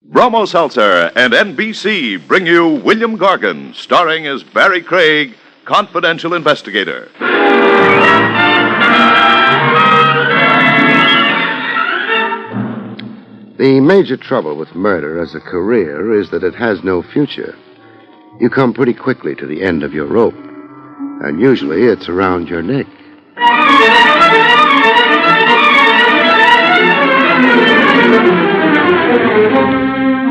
Bromo Seltzer and NBC bring you William Gargan, starring as Barry Craig, confidential investigator. The major trouble with murder as a career is that it has no future. You come pretty quickly to the end of your rope, and usually it's around your neck.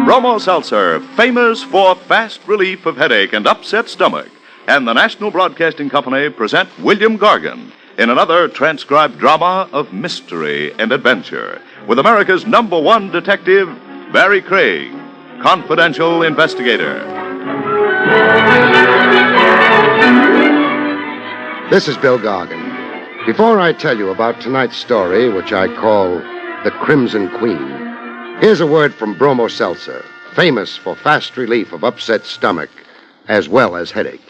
Bromo Seltzer, famous for fast relief of headache and upset stomach, and the National Broadcasting Company present William Gargan in another transcribed drama of mystery and adventure with America's #1 detective, Barry Craig, confidential investigator. This is Bill Gargan. Before I tell you about tonight's story, which I call The Crimson Queen, here's a word from Bromo Seltzer, famous for fast relief of upset stomach as well as headache.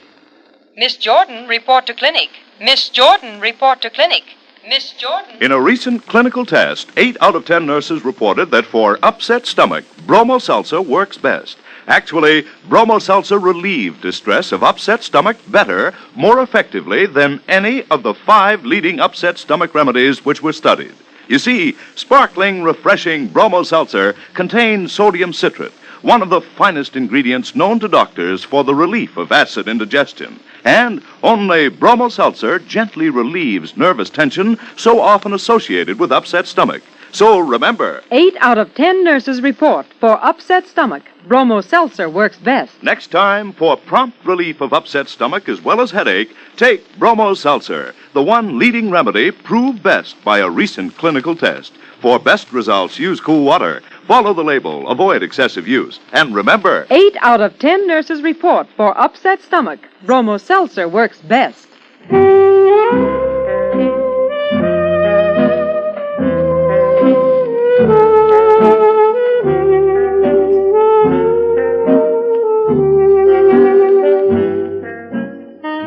Miss Jordan, report to clinic. Miss Jordan, report to clinic. Miss Jordan. In a recent clinical test, 8 out of 10 nurses reported that for upset stomach, Bromo Seltzer works best. Actually, Bromo Seltzer relieved distress of upset stomach better, more effectively than any of the 5 leading upset stomach remedies which were studied. You see, sparkling, refreshing Bromo Seltzer contains sodium citrate, one of the finest ingredients known to doctors for the relief of acid indigestion. And only Bromo Seltzer gently relieves nervous tension so often associated with upset stomach. So remember, 8 out of 10 nurses report for upset stomach, Bromo Seltzer works best. next time, for prompt relief of upset stomach as well as headache, take Bromo Seltzer, the one leading remedy proved best by a recent clinical test. For best results, use cool water. Follow the label. Avoid excessive use. And remember, 8 out of 10 nurses report for upset stomach, Bromo Seltzer works best.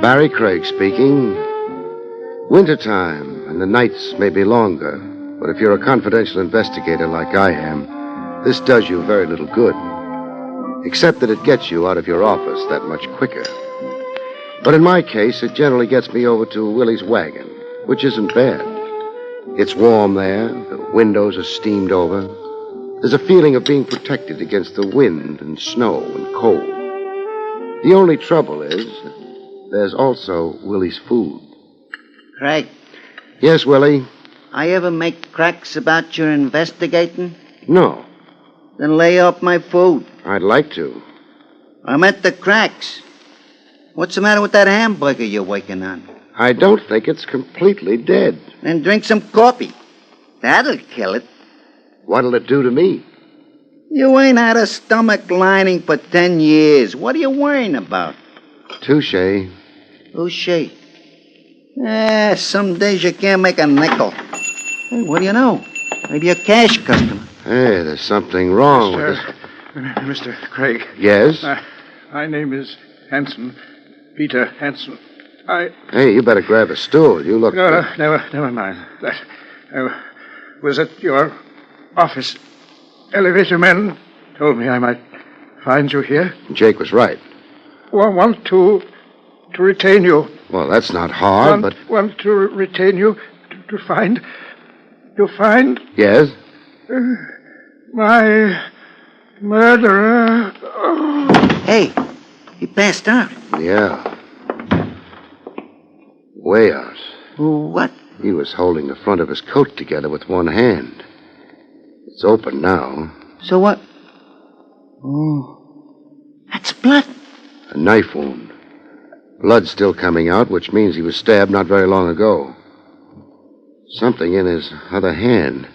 Barry Craig speaking. Wintertime, and the nights may be longer, but if you're a confidential investigator like I am, this does you very little good. Except that it gets you out of your office that much quicker. But in my case, it generally gets me over to Willie's wagon, which isn't bad. It's warm there, the windows are steamed over. There's a feeling of being protected against the wind and snow and cold. The only trouble is, there's also Willie's food. Craig, Yes, Willie? I ever make cracks about your investigating? No, Then lay off my food. I'd like to. I meant the cracks. What's the matter with that hamburger you're working on? I don't think it's completely dead. Then drink some coffee. That'll kill it. What'll it do to me? You ain't had a stomach lining for 10 years. What are you worrying about? Touche. Touche. Some days you can't make a nickel. Hey, what do you know? Maybe a cash customer. Hey, there's something wrong with this. Mr. Craig. Yes? My name is Hanson. Peter Hanson. Hey, you better grab a stool. You look... No, never mind. That. I was at your office. Elevator men told me I might find you here. Jake was right. Want to retain you. Well, that's not hard, but... Want to retain you to find... To find Yes? my murderer. Oh. Hey, he passed out. Yeah. Way out. What? He was holding the front of his coat together with one hand. It's open now. So what? Oh, that's blood. A knife wound. Blood still coming out, which means he was stabbed not very long ago. Something in his other hand.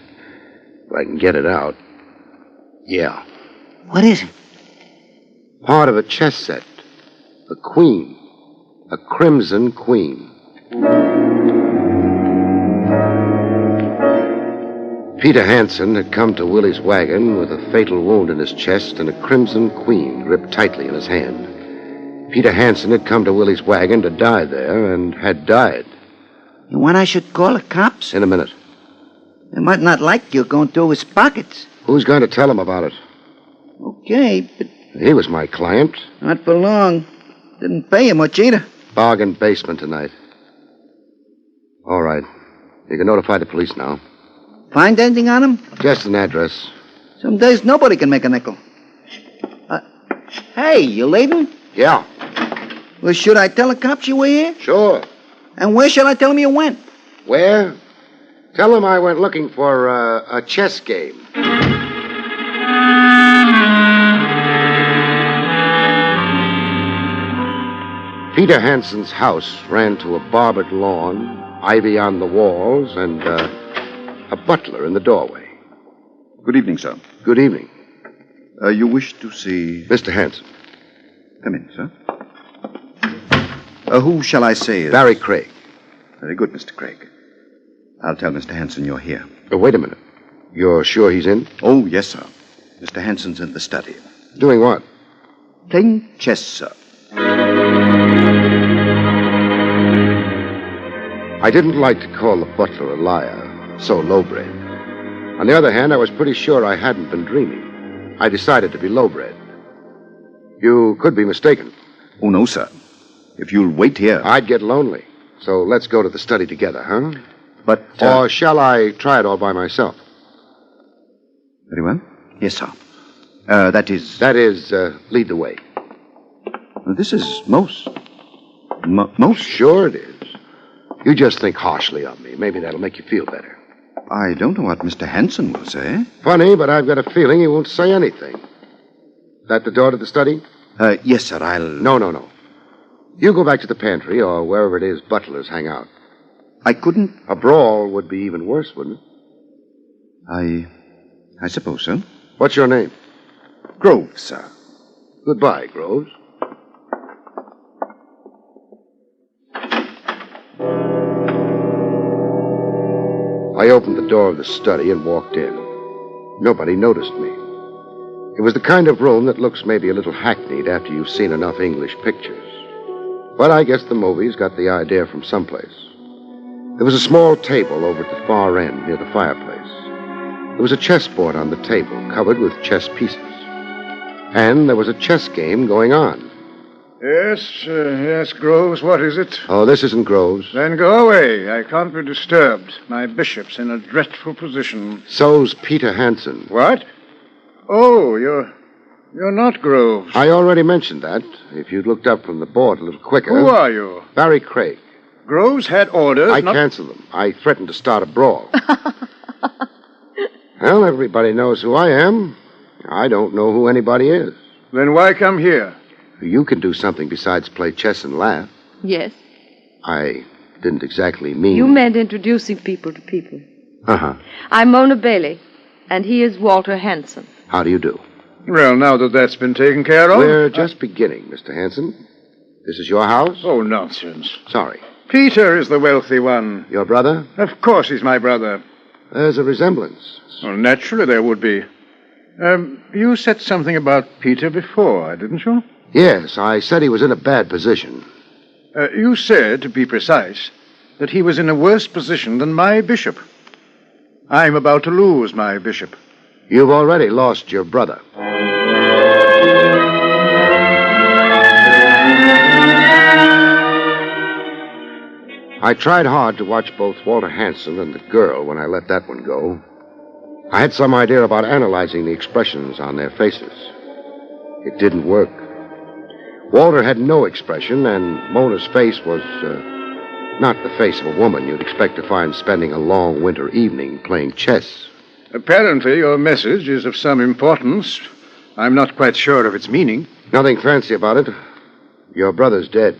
If I can get it out. Yeah. What is it? Part of a chess set. A queen. A crimson queen. Peter Hanson had come to Willie's wagon with a fatal wound in his chest and a crimson queen gripped tightly in his hand. Peter Hanson had come to Willie's wagon to die there and had died. You want I should call the cops? In a minute. They might not like you going through his pockets. Who's going to tell him about it? Okay, but He was my client. not for long. Didn't pay you much either. Bargain basement tonight. All right. You can notify the police now. Find anything on him? Just an address. Some days nobody can make a nickel. Hey, you leaving? Yeah, Well, should I tell the cops you were here? sure. And where shall I tell them you went? Where? Tell them I went looking for a chess game. Peter Hanson's house ran to a barbered lawn, ivy on the walls, and a butler in the doorway. Good evening, sir. Good evening. You wish to see... Mr. Hanson. Come in, sir. Who shall I say is... Barry Craig. Very good, Mr. Craig. I'll tell Mr. Hanson you're here. Wait a minute. You're sure he's in? Oh, yes, sir. Mr. Hanson's in the study. Doing what? Playing chess, sir. I didn't like to call the butler a liar, so lowbred. On the other hand, I was pretty sure I hadn't been dreaming. I decided to be lowbred. You could be mistaken. Oh, no, sir. If you'll wait here... I'd get lonely. So let's go to the study together, huh? But... Or shall I try it all by myself? Very well. Yes, sir. That is... Lead the way. This is most... Sure it is. You just think harshly of me. Maybe that'll make you feel better. I don't know what Mr. Hanson will say. Funny, but I've got a feeling he won't say anything. That the door to the study? Yes, sir, I'll... No. You go back to the pantry or wherever it is butlers hang out. I couldn't... A brawl would be even worse, wouldn't it? I suppose so. What's your name? Groves, sir. Goodbye, Groves. I opened the door of the study and walked in. Nobody noticed me. It was the kind of room that looks maybe a little hackneyed after you've seen enough English pictures. But I guess the movies got the idea from someplace. There was a small table over at the far end near the fireplace. There was a chessboard on the table covered with chess pieces. And there was a chess game going on. Yes, Groves, what is it? Oh, this isn't Groves. Then go away. I can't be disturbed. My bishop's in a dreadful position. So's Peter Hanson. What? Oh, you're not Groves. I already mentioned that. If you'd looked up from the board a little quicker. Who are you? Barry Craig. Groves had orders I not... canceled them. I threatened to start a brawl. Well, everybody knows who I am. I don't know who anybody is. Then why come here? You can do something besides play chess and laugh. Yes. I didn't exactly mean... You meant introducing people to people. Uh-huh. I'm Mona Bailey, and he is Walter Hanson. How do you do? Well, now that that's been taken care of... We're just beginning, Mr. Hanson. This is your house? Oh, nonsense. Sorry. Peter is the wealthy one. Your brother? Of course he's my brother. There's a resemblance. Well, naturally there would be. You said something about Peter before, didn't you? Yes, I said he was in a bad position. You said, to be precise, that he was in a worse position than my bishop. I'm about to lose my bishop. You've already lost your brother. I tried hard to watch both Walter Hanson and the girl when I let that one go. I had some idea about analyzing the expressions on their faces. It didn't work. Walter had no expression, and Mona's face was not the face of a woman you'd expect to find spending a long winter evening playing chess. Apparently your message is of some importance. I'm not quite sure of its meaning. Nothing fancy about it. Your brother's dead.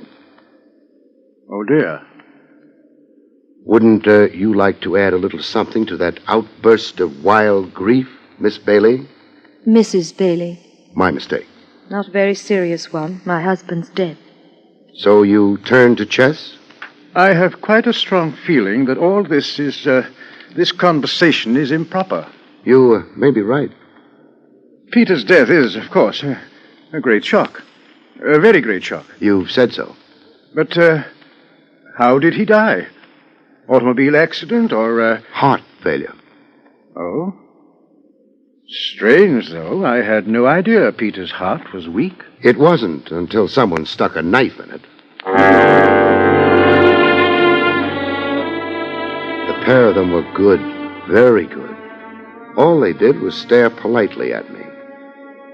Oh, dear. Wouldn't you like to add a little something to that outburst of wild grief, Miss Bailey? Mrs. Bailey. My mistake. Not a very serious one. My husband's dead. So you turned to chess? I have quite a strong feeling that all this is, this conversation is improper. You may be right. Peter's death is, of course, a great shock. A very great shock. You've said so. But, how did he die? Automobile accident or, Heart failure. Oh? Strange, though. I had no idea Peter's heart was weak. It wasn't until someone stuck a knife in it. The pair of them were good, very good. All they did was stare politely at me.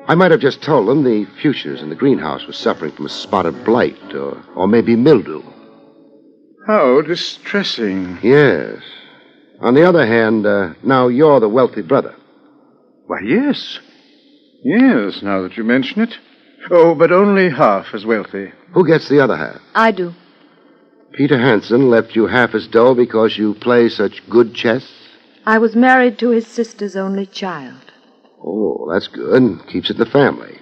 I might have just told them the fuchsias in the greenhouse was suffering from a spotted blight, or maybe mildew. How distressing. Yes. On the other hand, now you're the wealthy brother. Why, yes. Yes, now that you mention it. Oh, but only half as wealthy. Who gets the other half? I do. Peter Hanson left you half his dough because you play such good chess? I was married to his sister's only child. Oh, that's good. Keeps it in the family.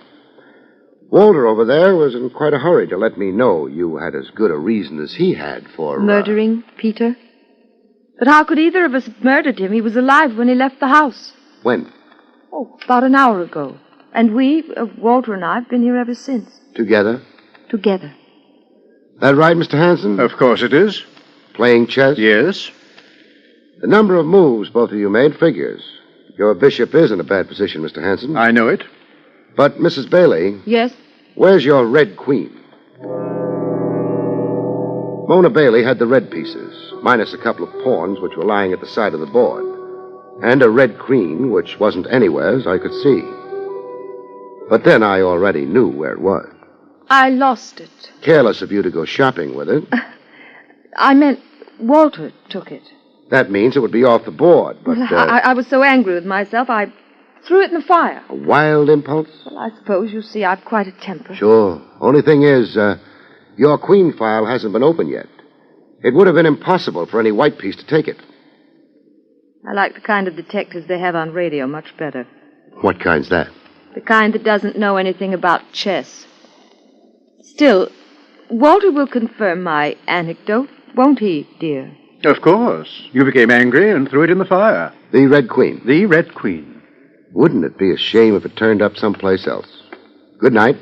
Walter over there was in quite a hurry to let me know you had as good a reason as he had for... Murdering Peter? But how could either of us have murdered him? He was alive when he left the house. When? Oh, about an hour ago. And Walter and I, have been here ever since. Together? Together. That right, Mr. Hanson? Of course it is. Playing chess? Yes. The number of moves both of you made figures. Your bishop is in a bad position, Mr. Hanson. I know it. But, Mrs. Bailey... Yes? Where's your red queen? Mona Bailey had the red pieces, minus a couple of pawns which were lying at the side of the board. And a red queen, which wasn't anywhere as I could see. But then I already knew where it was. I lost it. Careless of you to go shopping with it. I meant Walter took it. That means it would be off the board, but... I was so angry with myself, I threw it in the fire. A wild impulse? Well, I suppose you see I've quite a temper. Sure. Only thing is, your queen file hasn't been opened yet. It would have been impossible for any white piece to take it. I like the kind of detectives they have on radio much better. What kind's that? The kind that doesn't know anything about chess. Still, Walter will confirm my anecdote, won't he, dear? Of course. You became angry and threw it in the fire. The Red Queen. The Red Queen. Wouldn't it be a shame if it turned up someplace else? Good night.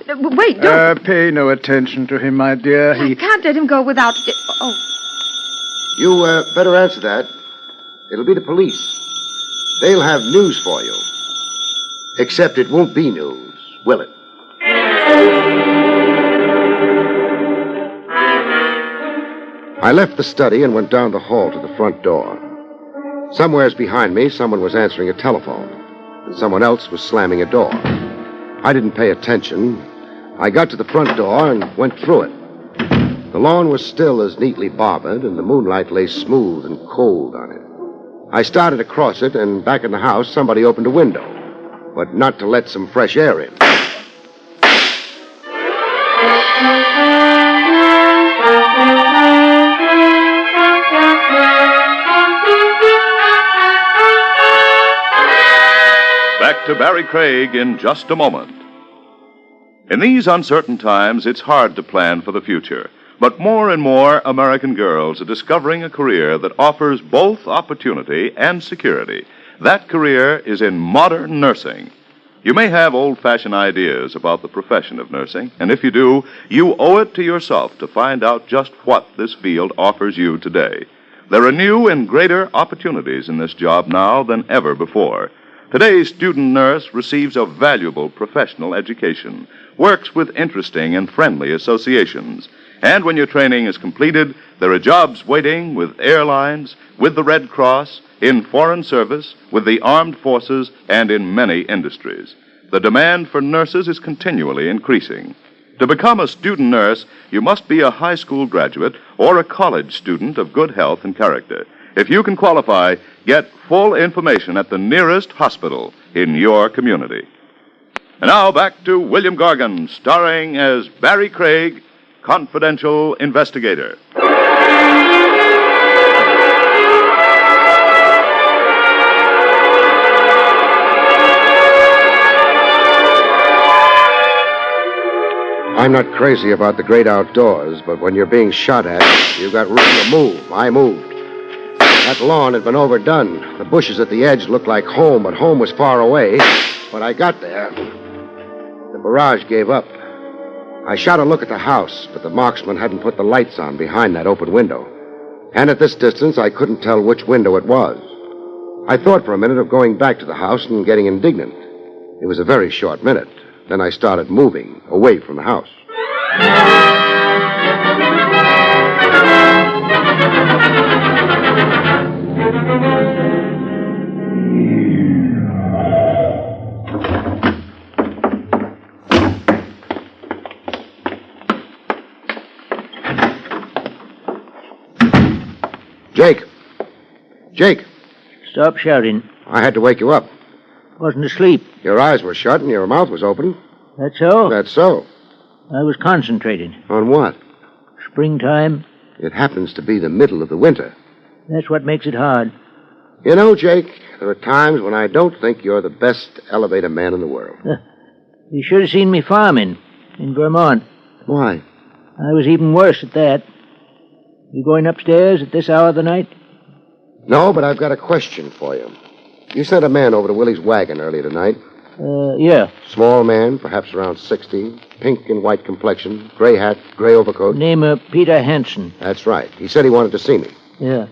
Wait, don't... Pay no attention to him, my dear. I can't let him go without... Oh. You, better answer that. It'll be the police. They'll have news for you. Except it won't be news, will it? I left the study and went down the hall to the front door. Somewheres behind me, someone was answering a telephone, and someone else was slamming a door. I didn't pay attention. I got to the front door and went through it. The lawn was still as neatly barbered, and the moonlight lay smooth and cold on it. I started across it, and back in the house, somebody opened a window, but not to let some fresh air in. Back to Barry Craig in just a moment. In these uncertain times, it's hard to plan for the future. But more and more American girls are discovering a career that offers both opportunity and security. That career is in modern nursing. You may have old-fashioned ideas about the profession of nursing, and if you do, you owe it to yourself to find out just what this field offers you today. There are new and greater opportunities in this job now than ever before. Today's student nurse receives a valuable professional education, works with interesting and friendly associations. And when your training is completed, there are jobs waiting with airlines, with the Red Cross, in foreign service, with the armed forces, and in many industries. The demand for nurses is continually increasing. To become a student nurse, you must be a high school graduate or a college student of good health and character. If you can qualify, get full information at the nearest hospital in your community. And now back to William Gargan, starring as Barry Craig, confidential investigator. I'm not crazy about the great outdoors, but when you're being shot at, you've got room to move. I moved. That lawn had been overdone. The bushes at the edge looked like home, but home was far away. When I got there, the barrage gave up. I shot a look at the house, but the marksman hadn't put the lights on behind that open window. And at this distance, I couldn't tell which window it was. I thought for a minute of going back to the house and getting indignant. It was a very short minute. Then I started moving away from the house. Jake! Jake! Stop shouting. I had to wake you up. Wasn't asleep. Your eyes were shut and your mouth was open. That's so? That's so. I was concentrating. On what? Springtime. It happens to be the middle of the winter. That's what makes it hard. You know, Jake, there are times when I don't think you're the best elevator man in the world. You should have seen me farming in Vermont. Why? I was even worse at that. You going upstairs at this hour of the night? No, but I've got a question for you. You sent a man over to Willie's wagon earlier tonight. Yeah. Small man, perhaps around 60, pink and white complexion, gray hat, gray overcoat. Name of Peter Hanson. That's right. He said he wanted to see me. Yeah.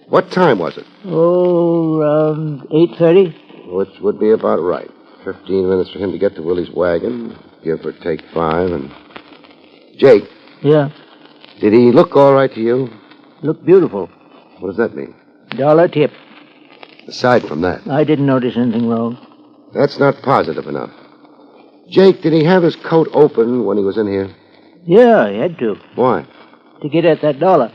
What time was it? Oh, around 8:30. Which would be about right. 15 minutes for him to get to Willie's wagon, give or take 5, and... Jake, Yeah. did he look all right to you? Looked beautiful. What does that mean? $1 tip. Aside from that, I didn't notice anything wrong. that's not positive enough. Jake, did he have his coat open when he was in here? Yeah, he had to. Why? To get at that $1.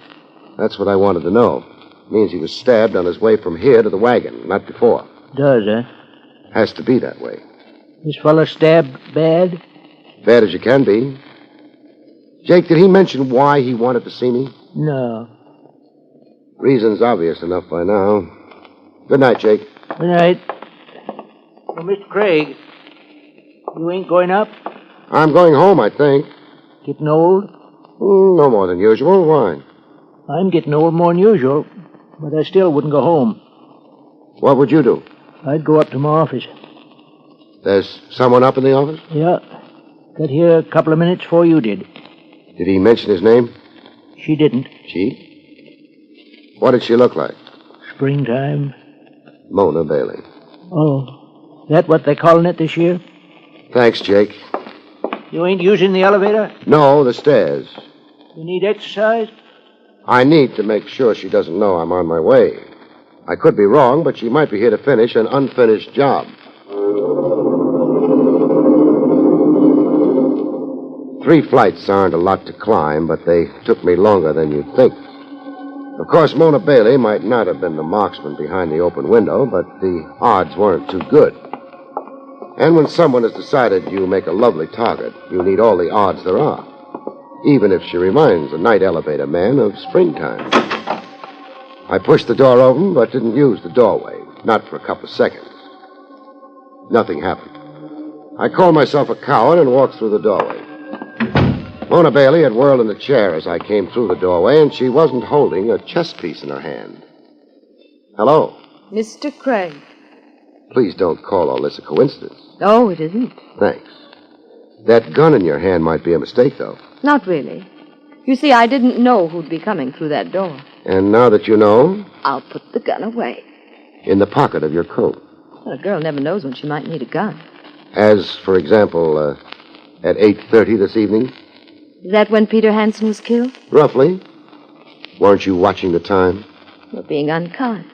That's what I wanted to know. Means he was stabbed on his way from here to the wagon, not before. Does, huh? Has to be that way. This fella stabbed bad? Bad as you can be. Jake, did he mention why he wanted to see me? No. Reason's obvious enough by now. Good night, Jake. Good night. Oh, Mr. Craig, you ain't going up? I'm going home, I think. Getting old? No more than usual. Why? I'm getting old more than usual, but I still wouldn't go home. What would you do? I'd go up to my office. There's someone up in the office? Yeah. Got here a couple of minutes before you did. Did he mention his name? She didn't. She? What did she look like? Springtime. Mona Bailey. Oh, that what they calling it this year? Thanks, Jake. You ain't using the elevator? No, the stairs. You need exercise? I need to make sure she doesn't know I'm on my way. I could be wrong, but she might be here to finish an unfinished job. 3 flights aren't a lot to climb, but they took me longer than you'd think. Of course, Mona Bailey might not have been the marksman behind the open window, but the odds weren't too good. And when someone has decided you make a lovely target, you need all the odds there are, even if she reminds a night elevator man of springtime. I pushed the door open, but didn't use the doorway, not for a couple of seconds. Nothing happened. I called myself a coward and walked through the doorway. Mona Bailey had whirled in the chair as I came through the doorway, and she wasn't holding a chess piece in her hand. Hello. Mr. Craig. Please don't call all this a coincidence. Oh, it isn't. Thanks. That gun in your hand might be a mistake, though. Not really. You see, I didn't know who'd be coming through that door. And now that you know, I'll put the gun away. in the pocket of your coat. Well, a girl never knows when she might need a gun. As, for example, at 8:30 this evening? Is that when Peter Hanson was killed? Roughly. Weren't you watching the time? You're being unkind.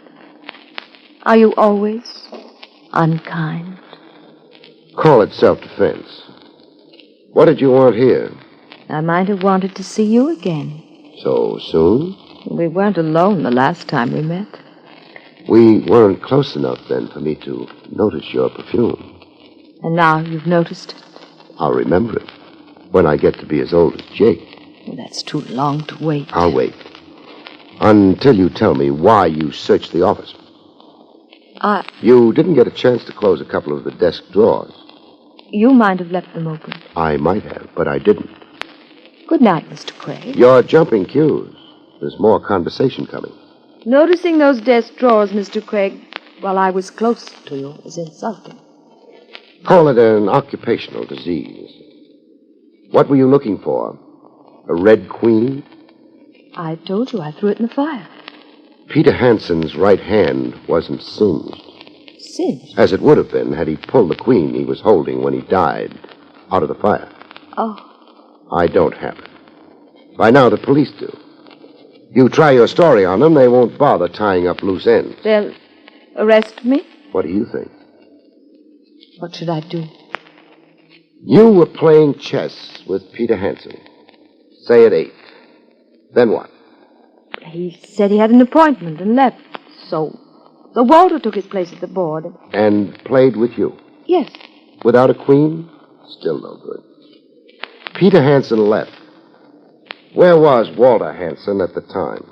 Are you always unkind? Call it self-defense. What did you want here? I might have wanted to see you again. So soon? We weren't alone the last time we met. We weren't close enough then for me to notice your perfume. And now you've noticed it. I'll remember it when I get to be as old as Jake. Well, that's too long to wait. I'll wait. Until you tell me why you searched the office. You didn't get a chance to close a couple of the desk drawers. You might have left them open. I might have, but I didn't. Good night, Mr. Craig. You're jumping cues. There's more conversation coming. Noticing those desk drawers, Mr. Craig, while I was close to you is insulting. Call it an occupational disease. What were you looking for? A red queen? I told you I threw it in the fire. Peter Hanson's right hand wasn't singed, Singed? as it would have been had he pulled the queen he was holding when he died out of the fire. Oh, I don't have it. By now, the police do. You try your story on them, they won't bother tying up loose ends. they'll arrest me? What do you think? What should I do? You were playing chess with Peter Hanson. Say at 8. Then what? He said he had an appointment and left. So Walter took his place at the board. And played with you. Yes. Without a queen? Still no good. Peter Hanson left. Where was Walter Hanson at the time?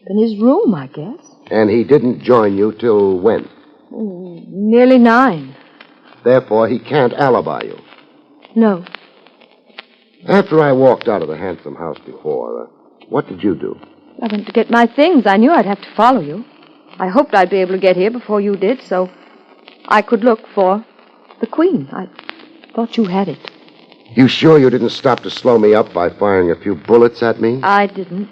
In his room, I guess. And he didn't join you till when? Nearly 9. Therefore, he can't alibi you. No. After I walked out of the Hanson house before, what did you do? I went to get my things. I knew I'd have to follow you. I hoped I'd be able to get here before you did, so I could look for the Queen. I thought you had it. You sure you didn't stop to slow me up by firing a few bullets at me? I didn't.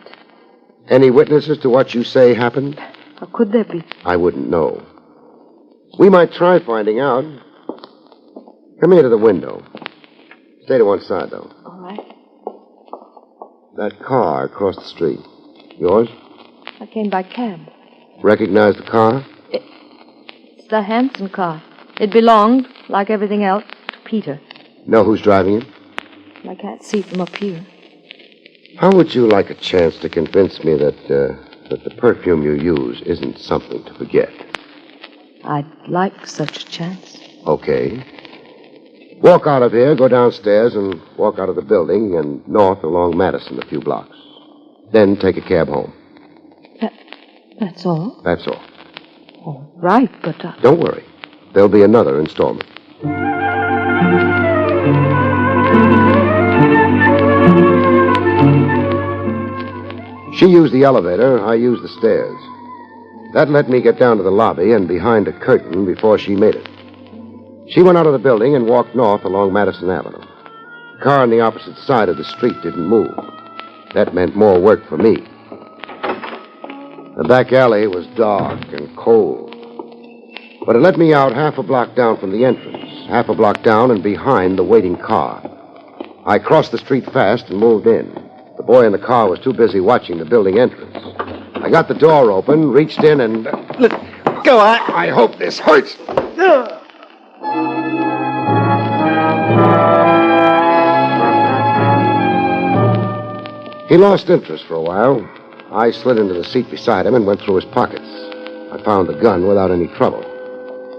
Any witnesses to what you say happened? How could there be? I wouldn't know. We might try finding out. Come here to the window. Stay to one side, though. All right. That car across the street. Yours? I came by cab. Recognize the car? It's the Hanson car. It belonged, like everything else, to Peter. Know who's driving it? I can't see from up here. How would you like a chance to convince me that the perfume you use isn't something to forget? I'd like such a chance. Okay. Walk out of here, go downstairs, and walk out of the building and north along Madison a few blocks. Then take a cab home. That's all? That's all. All right, but... Don't worry. There'll be another installment. She used the elevator, I used the stairs. That let me get down to the lobby and behind a curtain before she made it. She went out of the building and walked north along Madison Avenue. The car on the opposite side of the street didn't move. That meant more work for me. The back alley was dark and cold. But it let me out half a block down from the entrance, half a block down and behind the waiting car. I crossed the street fast and moved in. The boy in the car was too busy watching the building entrance. I got the door open, reached in, and... Go on. I hope this hurts. He lost interest for a while. I slid into the seat beside him and went through his pockets. I found the gun without any trouble.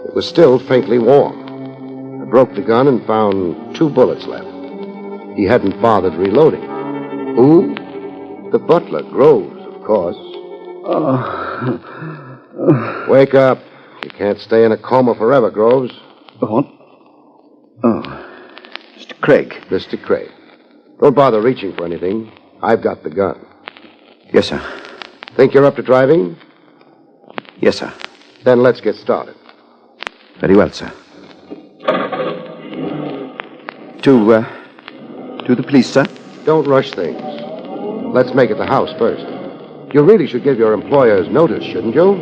It was still faintly warm. I broke the gun and found 2 bullets left. He hadn't bothered reloading. Who? The butler, Groves, of course. Wake up. You can't stay in a coma forever, Groves. What? Oh. Mr. Craig. Mr. Craig. Don't bother reaching for anything. I've got the gun. Yes, sir. Think you're up to driving? Yes, sir. Then let's get started. Very well, sir. To the police, sir? Don't rush things. Let's make it the house first. You really should give your employers notice, shouldn't you?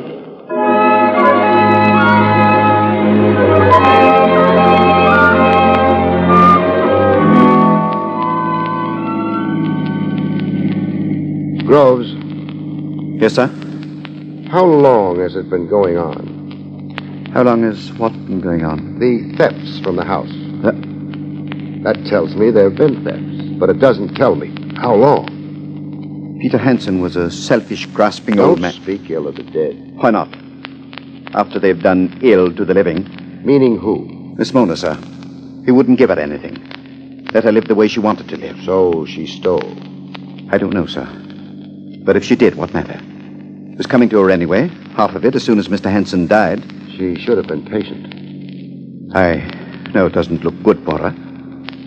Groves. Yes, sir? How long has it been going on? How long has what been going on? The thefts from the house. That tells me there have been thefts, but it doesn't tell me how long. Peter Hanson was a selfish, grasping old man. Don't speak ill of the dead. Why not? After they've done ill to the living. Meaning who? Miss Mona, sir. He wouldn't give her anything. Let her live the way she wanted to live. So she stole. I don't know, sir. But if she did, what matter? It was coming to her anyway, half of it, as soon as Mr. Hanson died. She should have been patient. I know it doesn't look good for her.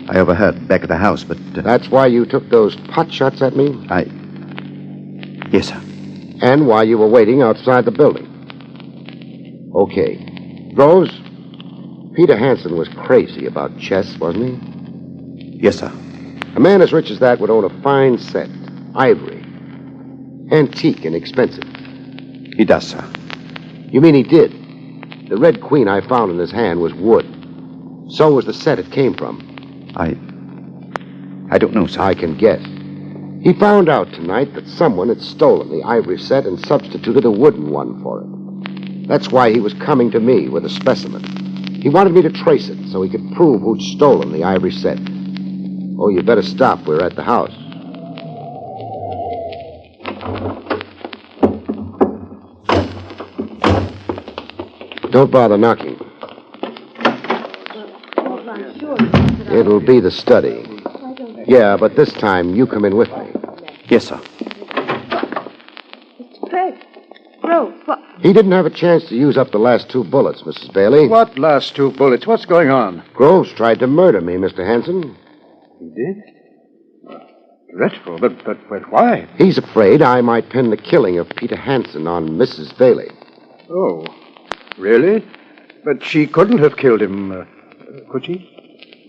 I overheard back at the house, but... That's why you took those pot shots at me? Yes, sir. And why you were waiting outside the building. Okay. Groves, Peter Hanson was crazy about chess, wasn't he? Yes, sir. A man as rich as that would own a fine set. Ivory. Antique and expensive. He does, sir. You mean he did? The red queen I found in his hand was wood. So was the set it came from. I don't know, sir. I can guess. He found out tonight that someone had stolen the ivory set and substituted a wooden one for it. That's why he was coming to me with a specimen. He wanted me to trace it so he could prove who'd stolen the ivory set. Oh, you better stop. We're at the house. Don't bother knocking. It'll be the study. Yeah, but this time you come in with me. Yes, sir. Mr. Craig. Rose, what? He didn't have a chance to use up the last 2 bullets, Mrs. Bailey. What last 2 bullets? What's going on? Groves tried to murder me, Mr. Hanson. He did? Dreadful, but why? He's afraid I might pin the killing of Peter Hanson on Mrs. Bailey. Oh, really? But she couldn't have killed him, could she?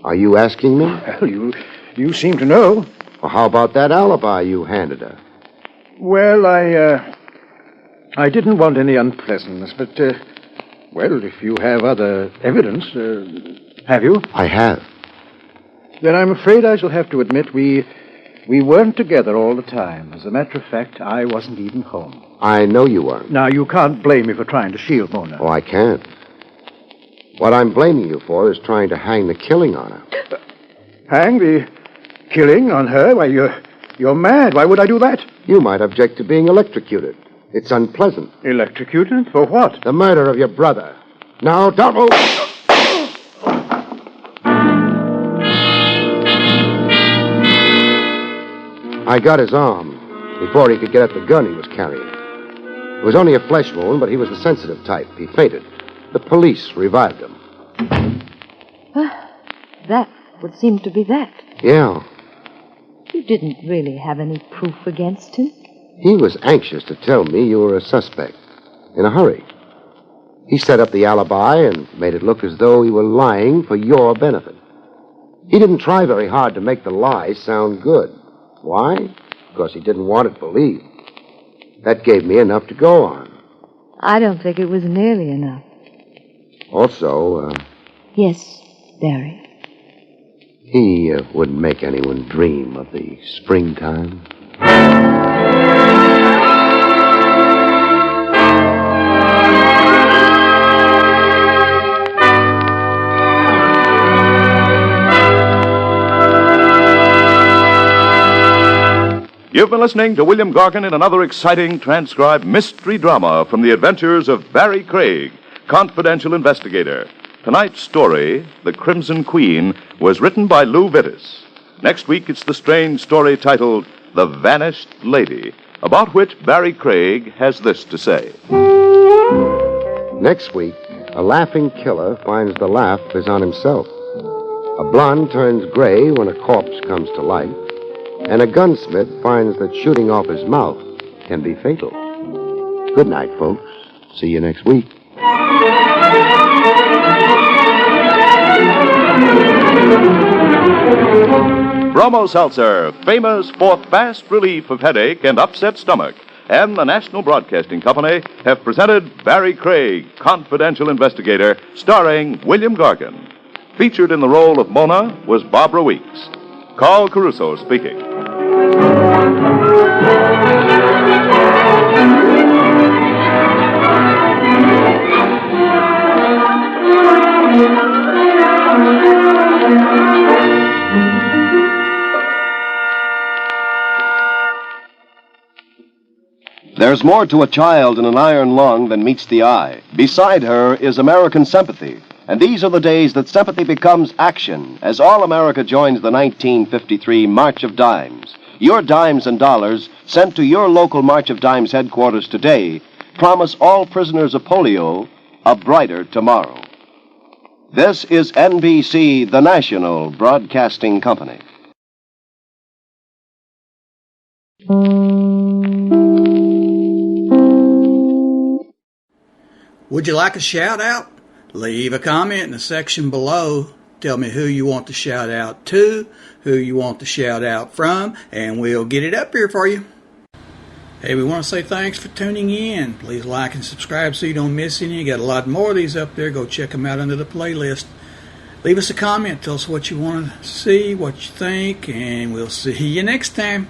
Are you asking me? Well, you seem to know. Well, how about that alibi you handed her? Well, I didn't want any unpleasantness, but, well, if you have other evidence, have you? I have. Then I'm afraid I shall have to admit we weren't together all the time. As a matter of fact, I wasn't even home. I know you weren't. Now, you can't blame me for trying to shield Mona. Oh, I can't. What I'm blaming you for is trying to hang the killing on her. Hang the killing on her? Why, you're mad. Why would I do that? You might object to being electrocuted. It's unpleasant. Electrocuted? For what? The murder of your brother. Now, don't move! I got his arm before he could get at the gun he was carrying. It was only a flesh wound, but he was the sensitive type. He fainted. The police revived him. That would seem to be that. Yeah. You didn't really have any proof against him. He was anxious to tell me you were a suspect. In a hurry. He set up the alibi and made it look as though he were lying for your benefit. He didn't try very hard to make the lie sound good. Why? Because he didn't want it believed. That gave me enough to go on. I don't think it was nearly enough. Also, Yes, Barry. he wouldn't make anyone dream of the springtime. You've been listening to William Gargan in another exciting transcribed mystery drama from the adventures of Barry Craig, confidential investigator. Tonight's story, The Crimson Queen, was written by Lou Vittis. Next week, it's the strange story titled The Vanished Lady, about which Barry Craig has this to say. Next week, a laughing killer finds the laugh is on himself. A blonde turns gray when a corpse comes to life. And a gunsmith finds that shooting off his mouth can be fatal. Good night, folks. See you next week. Bromo Seltzer, famous for fast relief of headache and upset stomach, and the National Broadcasting Company have presented Barry Craig, confidential investigator, starring William Gargan. Featured in the role of Mona was Barbara Weeks. Carl Caruso speaking. There's more to a child in an iron lung than meets the eye. Beside her is American sympathy. And these are the days that sympathy becomes action, as all America joins the 1953 March of Dimes. Your dimes and dollars, sent to your local March of Dimes headquarters today, promise all prisoners of polio a brighter tomorrow. This is NBC, the National Broadcasting Company. Would you like a shout out? Leave a comment in the section below. Tell me who you want to shout out to, who you want to shout out from, and we'll get it up here for you. Hey, we want to say thanks for tuning in. Please like and subscribe so you don't miss any. You got a lot more of these up there. Go check them out under the playlist. Leave us a comment. Tell us what you want to see, what you think, and we'll see you next time.